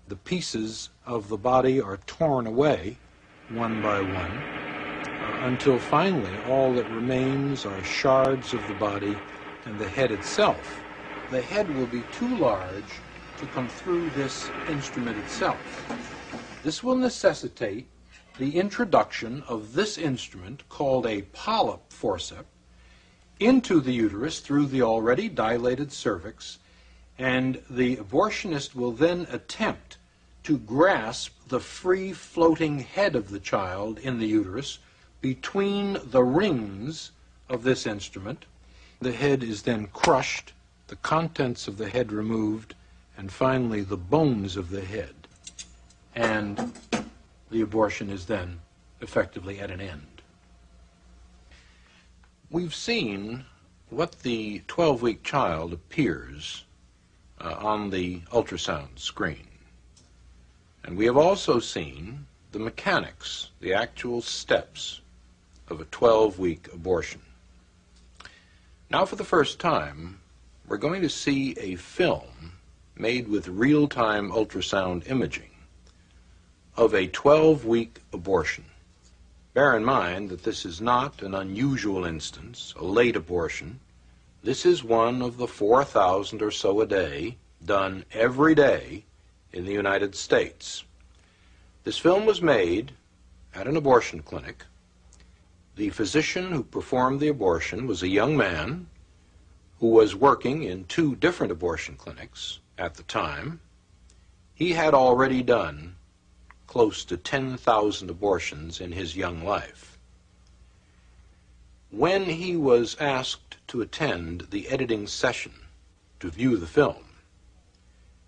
The pieces of the body are torn away one by one until finally all that remains are shards of the body and the head itself. The head will be too large to come through this instrument itself. This will necessitate the introduction of this instrument, called a polyp forceps, into the uterus through the already dilated cervix, and the abortionist will then attempt to grasp the free-floating head of the child in the uterus between the rings of this instrument. The head is then crushed, the contents of the head removed, and finally the bones of the head. And the abortion is then effectively at an end. We've seen what the 12-week child appears on the ultrasound screen. And we have also seen the mechanics, the actual steps of a 12-week abortion. Now, for the first time, we're going to see a film made with real-time ultrasound imaging of a 12-week abortion. Bear in mind that this is not an unusual instance, a late abortion. This is one of the 4,000 or so a day done every day in the United States. This film was made at an abortion clinic. The physician who performed the abortion was a young man who was working in 2 different abortion clinics at the time. He had already done close to 10,000 abortions in his young life. When he was asked to attend the editing session to view the film,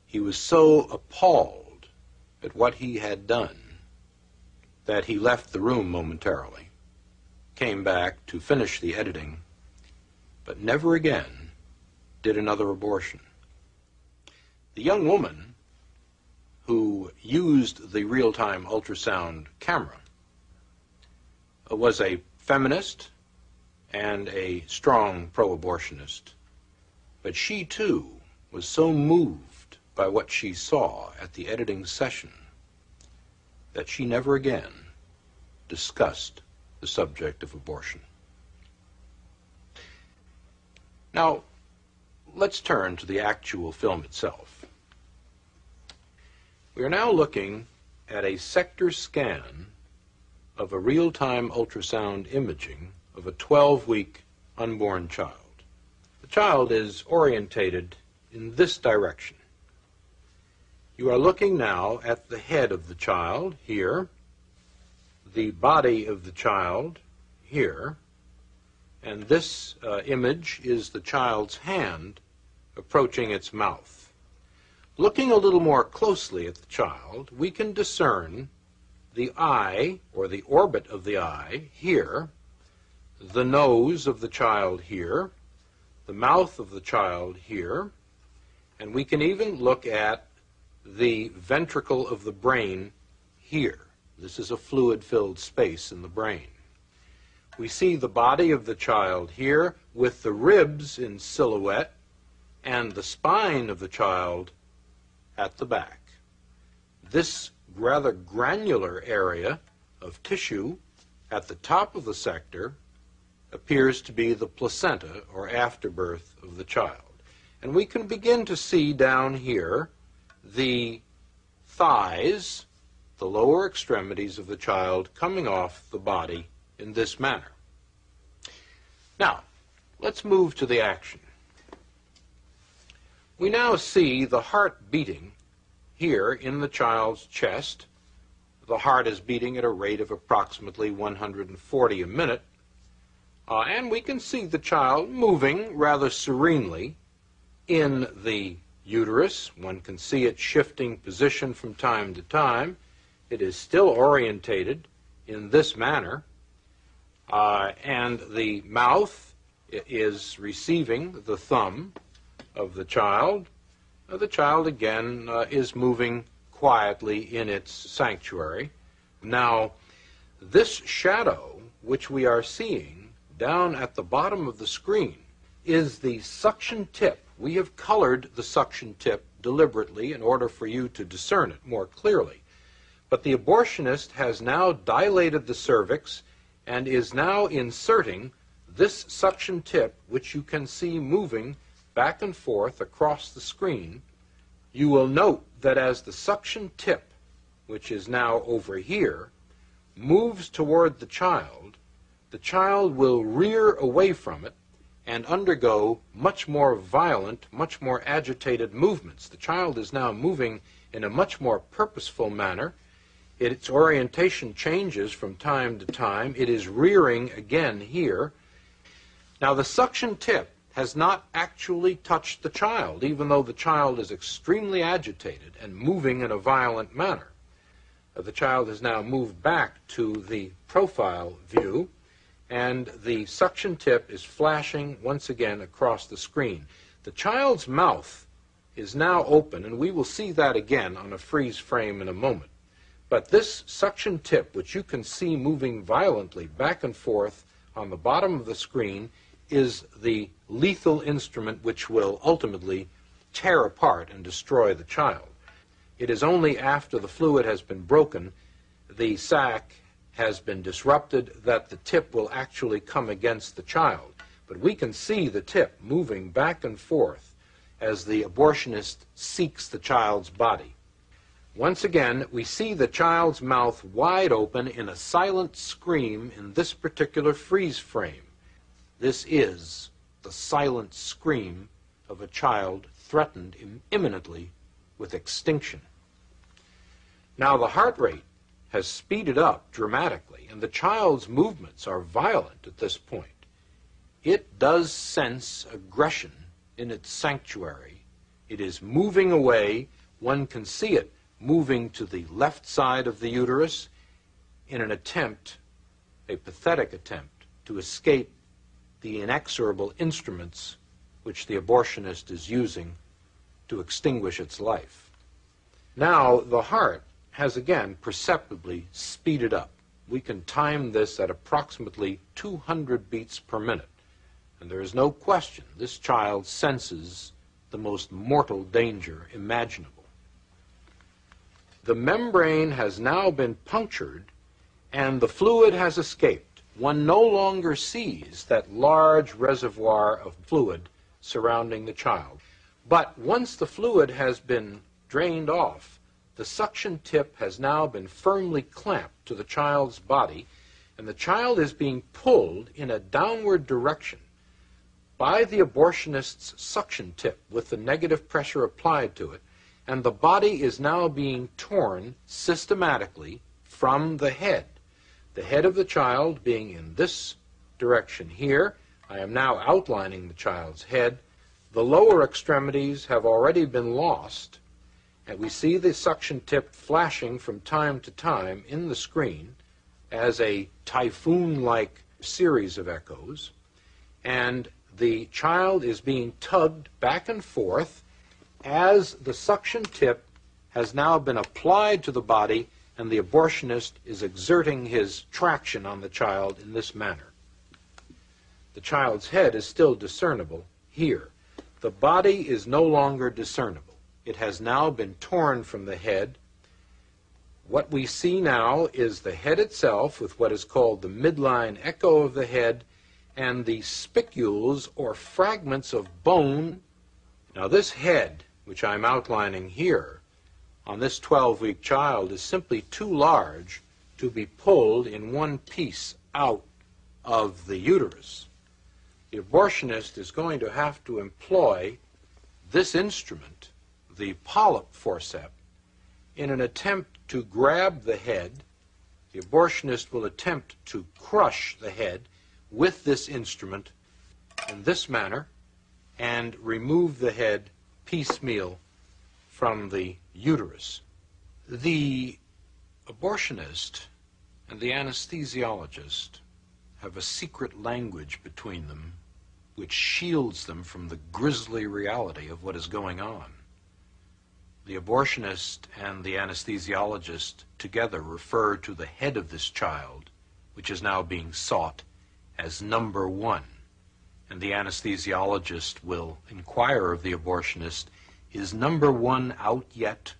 he was so appalled at what he had done that he left the room momentarily, came back to finish the editing, but never again did another abortion. The young woman who used the real-time ultrasound camera was a feminist and a strong pro-abortionist, but she too was so moved by what she saw at the editing session that she never again discussed the subject of abortion. Now, let's turn to the actual film itself. We are now looking at a sector scan of a real-time ultrasound imaging of a 12-week unborn child. The child is orientated in this direction. You are looking now at the head of the child here, the body of the child here, and this image is the child's hand approaching its mouth. Looking a little more closely at the child, we can discern the eye, or the orbit of the eye, here, the nose of the child here, the mouth of the child here, and we can even look at the ventricle of the brain here. This is a fluid-filled space in the brain. We see the body of the child here with the ribs in silhouette and the spine of the child at the back. This rather granular area of tissue at the top of the sector appears to be the placenta, or afterbirth, of the child. And we can begin to see down here the thighs, the lower extremities of the child coming off the body in this manner. Now, let's move to the action. We now see the heart beating here in the child's chest. The heart is beating at a rate of approximately 140 a minute, and we can see the child moving rather serenely in the uterus. One can see it shifting position from time to time. It is still orientated in this manner, and the mouth is receiving the thumb of the child. The child again is moving quietly in its sanctuary. Now, this shadow which we are seeing down at the bottom of the screen is the suction tip. We have colored the suction tip deliberately in order for you to discern it more clearly. But the abortionist has now dilated the cervix and is now inserting this suction tip, which you can see moving back and forth across the screen. You will note that as the suction tip, which is now over here, moves toward the child will rear away from it and undergo much more violent, much more agitated movements. The child is now moving in a much more purposeful manner. Its orientation changes from time to time. It is rearing again here. Now, the suction tip has not actually touched the child, even though the child is extremely agitated and moving in a violent manner. The child has now moved back to the profile view, and the suction tip is flashing once again across the screen. The child's mouth is now open, and we will see that again on a freeze frame in a moment. But this suction tip, which you can see moving violently back and forth on the bottom of the screen, is the lethal instrument which will ultimately tear apart and destroy the child. It is only after the fluid has been broken, the sac has been disrupted, that the tip will actually come against the child. But we can see the tip moving back and forth as the abortionist seeks the child's body. Once again, we see the child's mouth wide open in a silent scream in this particular freeze frame. This is the silent scream of a child threatened imminently with extinction. Now, the heart rate has speeded up dramatically, and the child's movements are violent at this point. It does sense aggression in its sanctuary. It is moving away. One can see it moving to the left side of the uterus in an attempt, a pathetic attempt, to escape the inexorable instruments which the abortionist is using to extinguish its life. Now, the heart has again perceptibly speeded up. We can time this at approximately 200 beats per minute. And there is no question this child senses the most mortal danger imaginable. The membrane has now been punctured and the fluid has escaped. One no longer sees that large reservoir of fluid surrounding the child. But once the fluid has been drained off, the suction tip has now been firmly clamped to the child's body, and the child is being pulled in a downward direction by the abortionist's suction tip with the negative pressure applied to it, and the body is now being torn systematically from the head. The head of the child being in this direction here. I am now outlining the child's head. The lower extremities have already been lost, and we see the suction tip flashing from time to time in the screen as a typhoon-like series of echoes, and the child is being tugged back and forth as the suction tip has now been applied to the body, and the abortionist is exerting his traction on the child in this manner. The child's head is still discernible here. The body is no longer discernible. It has now been torn from the head. What we see now is the head itself with what is called the midline echo of the head and the spicules or fragments of bone. Now this head, which I'm outlining here, on this 12-week child is simply too large to be pulled in one piece out of the uterus. The abortionist is going to have to employ this instrument, the polyp forceps, in an attempt to grab the head. The abortionist will attempt to crush the head with this instrument in this manner and remove the head piecemeal from the uterus. The abortionist and the anesthesiologist have a secret language between them which shields them from the grisly reality of what is going on. The abortionist and the anesthesiologist together refer to the head of this child, which is now being sought, as number one. And the anesthesiologist will inquire of the abortionist Is number one out yet?